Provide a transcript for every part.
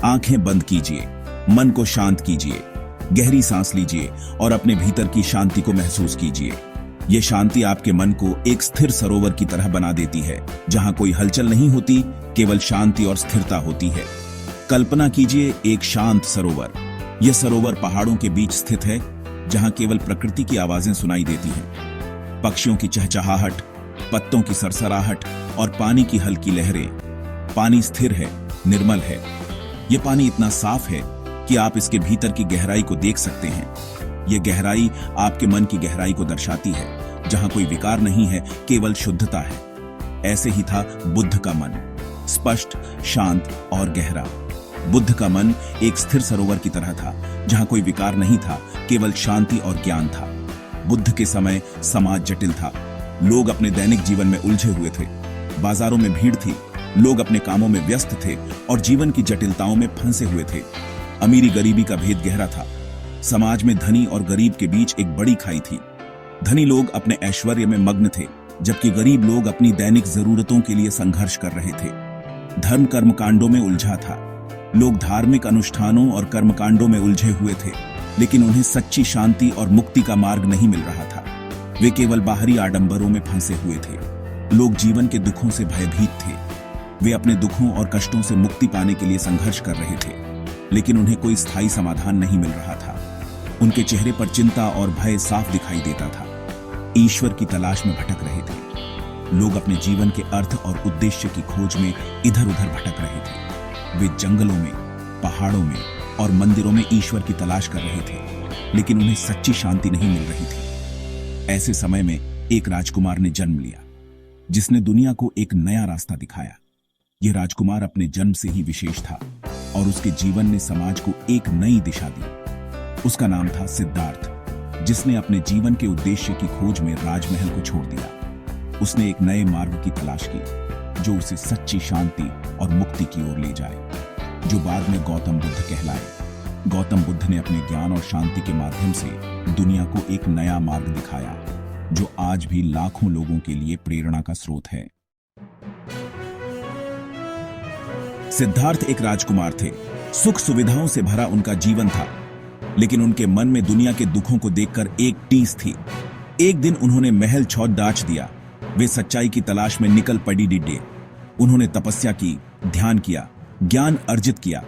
आंखें बंद कीजिए, मन को शांत कीजिए, गहरी सांस लीजिए और अपने भीतर की शांति को महसूस कीजिए। ये शांति आपके मन को एक स्थिर सरोवर की तरह बना देती है, जहां कोई हलचल नहीं होती, केवल शांति और स्थिरता होती है। कल्पना कीजिए एक शांत सरोवर। यह सरोवर पहाड़ों के बीच स्थित है, जहां केवल प्रकृति की आवाजें सुनाई देती हैं। पक्षियों की चहचहाहट, पत्तों की सरसराहट और पानी की हल्की लहरें। पानी स्थिर है, निर्मल है। यह पानी इतना साफ है कि आप इसके भीतर की गहराई को देख सकते हैं। यह गहराई आपके मन की गहराई को दर्शाती है, जहां कोई विकार नहीं है, केवल शुद्धता है। ऐसे ही था बुद्ध का मन, स्पष्ट, शांत और गहरा। बुद्ध का मन एक स्थिर सरोवर की तरह था, जहां कोई विकार नहीं था, केवल शांति और ज्ञान था। बुद्ध के समय समाज जटिल था। लोग अपने दैनिक जीवन में उलझे हुए थे। बाजारों में भीड़ थी, लोग अपने कामों में व्यस्त थे और जीवन की जटिलताओं में फंसे हुए थे। अमीरी गरीबी का भेद गहरा था। समाज में धनी और गरीब के बीच एक बड़ी खाई थी। धनी लोग अपने ऐश्वर्य में मग्न थे, जबकि गरीब लोग अपनी दैनिक जरूरतों के लिए संघर्ष कर रहे थे। धर्म कर्मकांडों में उलझा था। लोग धार्मिक अनुष्ठानों और कर्मकांडों में उलझे हुए थे, लेकिन उन्हें सच्ची शांति और मुक्ति का मार्ग नहीं मिल रहा था। वे केवल बाहरी आडंबरों में फंसे हुए थे। लोग जीवन के दुखों से भयभीत थे। वे अपने दुखों और कष्टों से मुक्ति पाने के लिए संघर्ष कर रहे थे, लेकिन उन्हें कोई स्थायी समाधान नहीं मिल रहा था। उनके चेहरे पर चिंता और भय साफ दिखाई देता था। ईश्वर की तलाश में भटक रहे थे। लोग अपने जीवन के अर्थ और उद्देश्य की खोज में इधर उधर भटक रहे थे। वे जंगलों में, पहाड़ों में और मंदिरों में ईश्वर की तलाश कर रहे थे, लेकिन उन्हें सच्ची शांति नहीं मिल रही थी। ऐसे समय में एक राजकुमार ने जन्म लिया, जिसने दुनिया को एक नया रास्ता दिखाया। यह राजकुमार अपने जन्म से ही विशेष था और उसके जीवन ने समाज को एक नई दिशा दी। उसका नाम था सिद्धार्थ, जिसने अपने जीवन के उद्देश्य की खोज में राजमहल को छोड़ दिया। उसने एक नए मार्ग की तलाश की, जो उसे सच्ची शांति और मुक्ति की ओर ले जाए, जो बाद में गौतम बुद्ध कहलाए। गौतम बुद्ध ने अपने ज्ञान और शांति के माध्यम से दुनिया को एक नया मार्ग दिखाया, जो आज भी लाखों लोगों के लिए प्रेरणा का स्रोत है। सिद्धार्थ एक राजकुमार थे। सुख सुविधाओं से भरा उनका जीवन था, लेकिन उनके मन में दुनिया के दुखों को देखकर एक टीस थी। एक दिन उन्होंने महल छौड़ दाच दिया। वे सच्चाई की तलाश में निकल पड़ी डिड्डे। उन्होंने तपस्या की, ध्यान किया, ज्ञान अर्जित किया।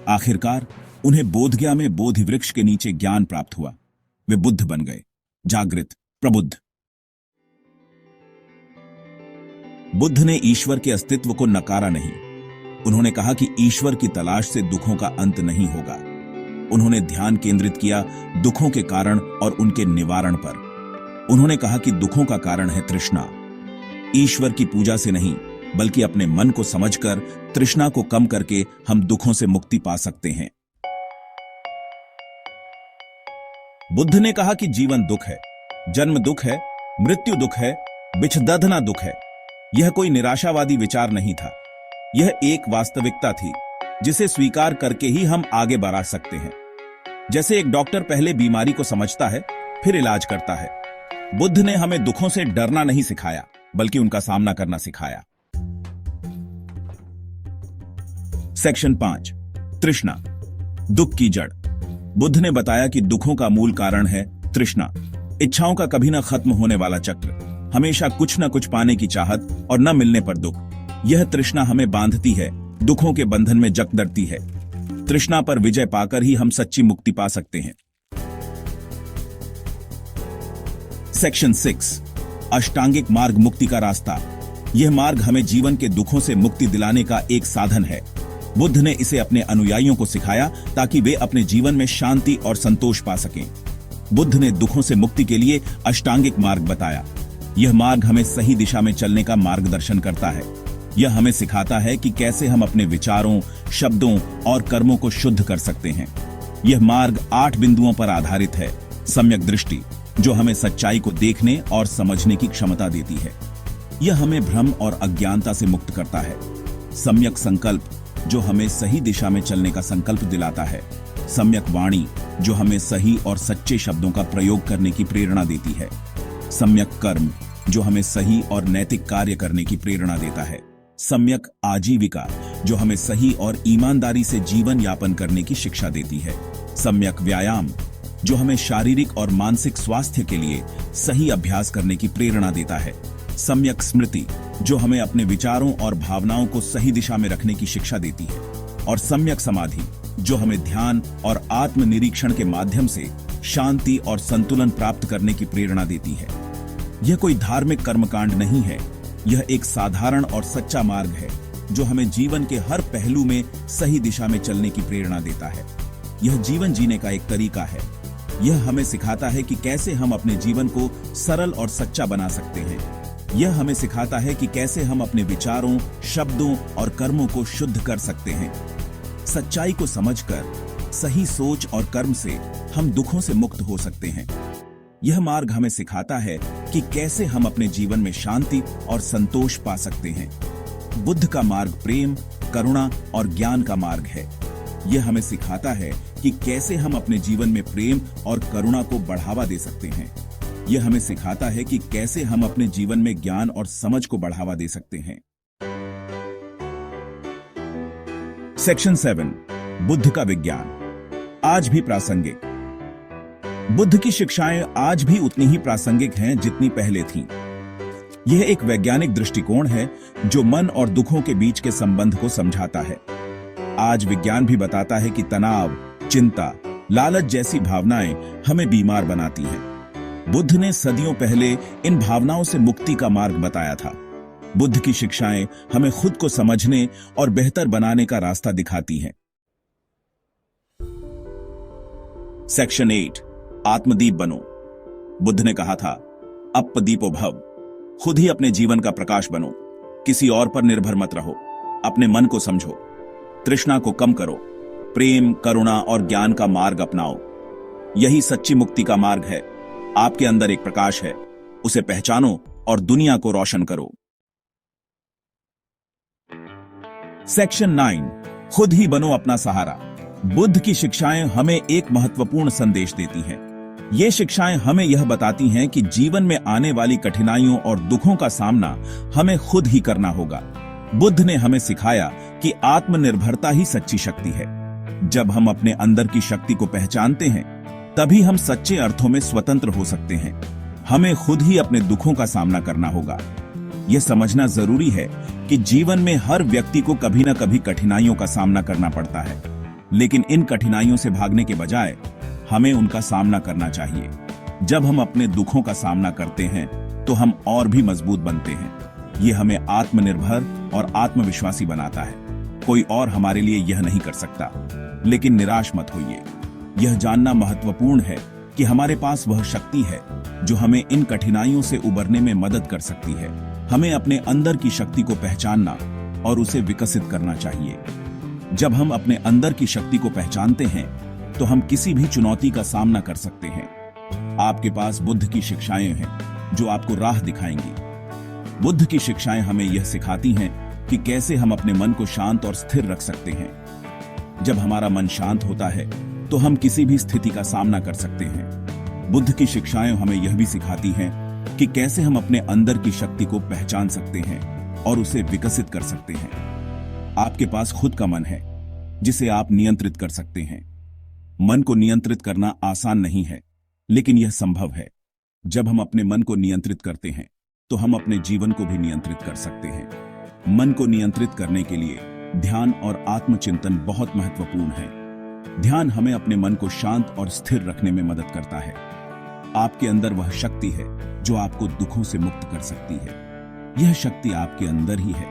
आखिरकार उन्हें बोधगया में बोधि वृक्ष के नीचे ज्ञान प्राप्त हुआ। वे बुद्ध बन गए, जागृत, प्रबुद्ध। बुद्ध ने ईश्वर के अस्तित्व को नकारा नहीं। उन्होंने कहा कि ईश्वर की तलाश से दुखों का अंत नहीं होगा। उन्होंने ध्यान केंद्रित किया दुखों के कारण और उनके निवारण पर। उन्होंने कहा कि दुखों का कारण है तृष्णा। ईश्वर की पूजा से नहीं, बल्कि अपने मन को समझकर तृष्णा को कम करके हम दुखों से मुक्ति पा सकते हैं। बुद्ध ने कहा कि जीवन दुख है, जन्म दुख है, मृत्यु दुख है, विच्छेदना दुख है। यह कोई निराशावादी विचार नहीं था। यह एक वास्तविकता थी, जिसे स्वीकार करके ही हम आगे बढ़ सकते हैं। जैसे एक डॉक्टर पहले बीमारी को समझता है, फिर इलाज करता है। बुद्ध ने हमें दुखों से डरना नहीं सिखाया, बल्कि उनका सामना करना सिखाया। सेक्शन 5, तृष्णा, दुख की जड़। बुद्ध ने बताया कि दुखों का मूल कारण है तृष्णा, इच्छाओं का कभी न खत्म होने वाला चक्र, हमेशा कुछ न कुछ पाने की चाहत और न मिलने पर दुख। यह तृष्णा हमें बांधती है, दुखों के बंधन में जकड़ती है। तृष्णा पर विजय पाकर ही हम सच्ची मुक्ति पा सकते हैं। सेक्शन 6, अष्टांगिक मार्ग, मुक्ति का रास्ता। यह मार्ग हमें जीवन के दुखों से मुक्ति दिलाने का एक साधन है। बुद्ध ने इसे अपने अनुयायियों को सिखाया ताकि वे अपने जीवन में शांति और संतोष पा सकें। बुद्ध ने दुखों से मुक्ति के लिए अष्टांगिक मार्ग बताया। यह मार्ग हमें सही दिशा में चलने का मार्गदर्शन करता है। यह हमें सिखाता है कि कैसे हम अपने विचारों, शब्दों और कर्मों को शुद्ध कर सकते हैं। यह मार्ग 8 बिंदुओं पर आधारित है। सम्यक दृष्टि, जो हमें सच्चाई को देखने और समझने की क्षमता देती है। यह हमें भ्रम और अज्ञानता से मुक्त करता है। सम्यक संकल्प, जो हमें सही दिशा में चलने का संकल्प दिलाता है। सम्यक वाणी, जो हमें सही और सच्चे शब्दों का प्रयोग करने की प्रेरणा देती है। सम्यक कर्म, जो हमें सही और नैतिक कार्य करने की प्रेरणा देता है। सम्यक आजीविका, जो हमें सही और ईमानदारी से जीवन यापन करने की शिक्षा देती है। सम्यक व्यायाम, जो हमें शारीरिक और मानसिक स्वास्थ्य के लिए सही अभ्यास करने की प्रेरणा देता है। सम्यक स्मृति, जो हमें अपने विचारों और भावनाओं को सही दिशा में रखने की शिक्षा देती है। और सम्यक समाधि, जो हमें ध्यान और आत्मनिरीक्षण के माध्यम से शांति और संतुलन प्राप्त करने की प्रेरणा देती है। यह कोई धार्मिक कर्मकांड नहीं है, यह एक साधारण और सच्चा मार्ग है जो हमें जीवन के हर पहलू में सही दिशा में चलने की प्रेरणा देता है। यह जीवन जीने का एक तरीका है। यह हमें सिखाता है कि कैसे हम अपने जीवन को सरल और सच्चा बना सकते हैं। यह हमें सिखाता है कि कैसे हम अपने विचारों, शब्दों और कर्मों को शुद्ध कर सकते हैं। सच्चाई को समझकर सही सोच और कर्म से हम दुखों से मुक्त हो सकते हैं। यह मार्ग हमें सिखाता है कि कैसे हम अपने जीवन में शांति और संतोष पा सकते हैं। बुद्ध का मार्ग प्रेम, करुणा और ज्ञान का मार्ग है। यह हमें सिखाता है कि कैसे हम अपने जीवन में प्रेम और करुणा को बढ़ावा दे सकते हैं। यह हमें सिखाता है कि कैसे हम अपने जीवन में ज्ञान और समझ को बढ़ावा दे सकते हैं। सेक्शन 7, बुद्ध का विज्ञान, आज भी प्रासंगिक। बुद्ध की शिक्षाएं आज भी उतनी ही प्रासंगिक हैं जितनी पहले थीं। यह एक वैज्ञानिक दृष्टिकोण है जो मन और दुखों के बीच के संबंध को समझाता है। आज विज्ञान भी बताता है कि तनाव, चिंता, लालच जैसी भावनाएं हमें बीमार बनाती हैं। बुद्ध ने सदियों पहले इन भावनाओं से मुक्ति का मार्ग बताया था। बुद्ध की शिक्षाएं हमें खुद को समझने और बेहतर बनाने का रास्ता दिखाती हैं। सेक्शन 8, आत्मदीप बनो। बुद्ध ने कहा था, अपदीपो भव, खुद ही अपने जीवन का प्रकाश बनो। किसी और पर निर्भर मत रहो। अपने मन को समझो, तृष्णा को कम करो, प्रेम, करुणा और ज्ञान का मार्ग अपनाओ। यही सच्ची मुक्ति का मार्ग है। आपके अंदर एक प्रकाश है, उसे पहचानो और दुनिया को रोशन करो। सेक्शन 9, खुद ही बनो अपना सहारा। बुद्ध की शिक्षाएं हमें एक महत्वपूर्ण संदेश देती हैं। ये शिक्षाएं हमें यह बताती हैं कि जीवन में आने वाली कठिनाइयों और दुखों का सामना हमें खुद ही करना होगा। बुद्ध ने हमें सिखाया कि आत्मनिर्भरता ही सच्ची शक्ति है। जब हम अपने अंदर की शक्ति को पहचानते हैं, तभी हम सच्चे अर्थों में स्वतंत्र हो सकते हैं। हमें खुद ही अपने दुखों का सामना करना होगा। यह समझना जरूरी है कि जीवन में हर व्यक्ति को कभी न कभी कठिनाइयों का सामना करना पड़ता है, लेकिन इन कठिनाइयों से भागने के बजाय हमें उनका सामना करना चाहिए। जब हम अपने दुखों का सामना करते हैं तो हम और भी मजबूत बनते हैं। ये हमें आत्मनिर्भर और आत्मविश्वासी बनाता है। कोई और हमारे लिए यह नहीं कर सकता। लेकिन निराश मत होइए। यह जानना महत्वपूर्ण है कि हमारे पास वह शक्ति है जो हमें इन कठिनाइयों से उबरने में मदद कर सकती है। हमें अपने अंदर की शक्ति को पहचानना और उसे विकसित करना चाहिए। जब हम अपने अंदर की शक्ति को पहचानते हैं तो हम किसी भी चुनौती का सामना कर सकते हैं। आपके पास बुद्ध की शिक्षाएं हैं जो आपको राह दिखाएंगी। बुद्ध की शिक्षाएं हमें यह सिखाती हैं कि कैसे हम अपने मन को शांत और स्थिर रख सकते हैं। जब हमारा मन शांत होता है तो हम किसी भी स्थिति का सामना कर सकते हैं। बुद्ध की शिक्षाएं हमें यह भी सिखाती हैं कि कैसे हम अपने अंदर की शक्ति को पहचान सकते हैं और उसे विकसित कर सकते हैं। आपके पास खुद का मन है जिसे आप नियंत्रित कर सकते हैं। मन को नियंत्रित करना आसान नहीं है, लेकिन यह संभव है। जब हम अपने मन को नियंत्रित करते हैं तो हम अपने जीवन को भी नियंत्रित कर सकते हैं। मन को नियंत्रित करने के लिए ध्यान और आत्मचिंतन बहुत महत्वपूर्ण है। ध्यान हमें अपने मन को शांत और स्थिर रखने में मदद करता है। आपके अंदर वह शक्ति है जो आपको दुखों से मुक्त कर सकती है। यह शक्ति आपके अंदर ही है,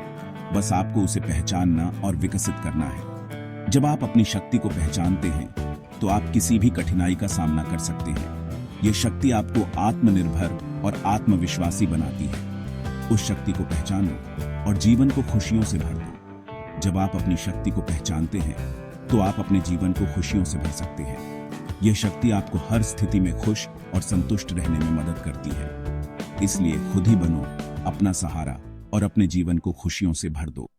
बस आपको उसे पहचानना और विकसित करना है। जब आप अपनी शक्ति को पहचानते हैं तो आप किसी भी कठिनाई का सामना कर सकते हैं। यह शक्ति आपको आत्मनिर्भर और आत्मविश्वासी बनाती है। उस शक्ति को पहचानो और जीवन को खुशियों से भर दो। जब आप अपनी शक्ति को पहचानते हैं तो आप अपने जीवन को खुशियों से भर सकते हैं। यह शक्ति आपको हर स्थिति में खुश और संतुष्ट रहने में मदद करती है। इसलिए खुद ही बनो अपना सहारा और अपने जीवन को खुशियों से भर दो।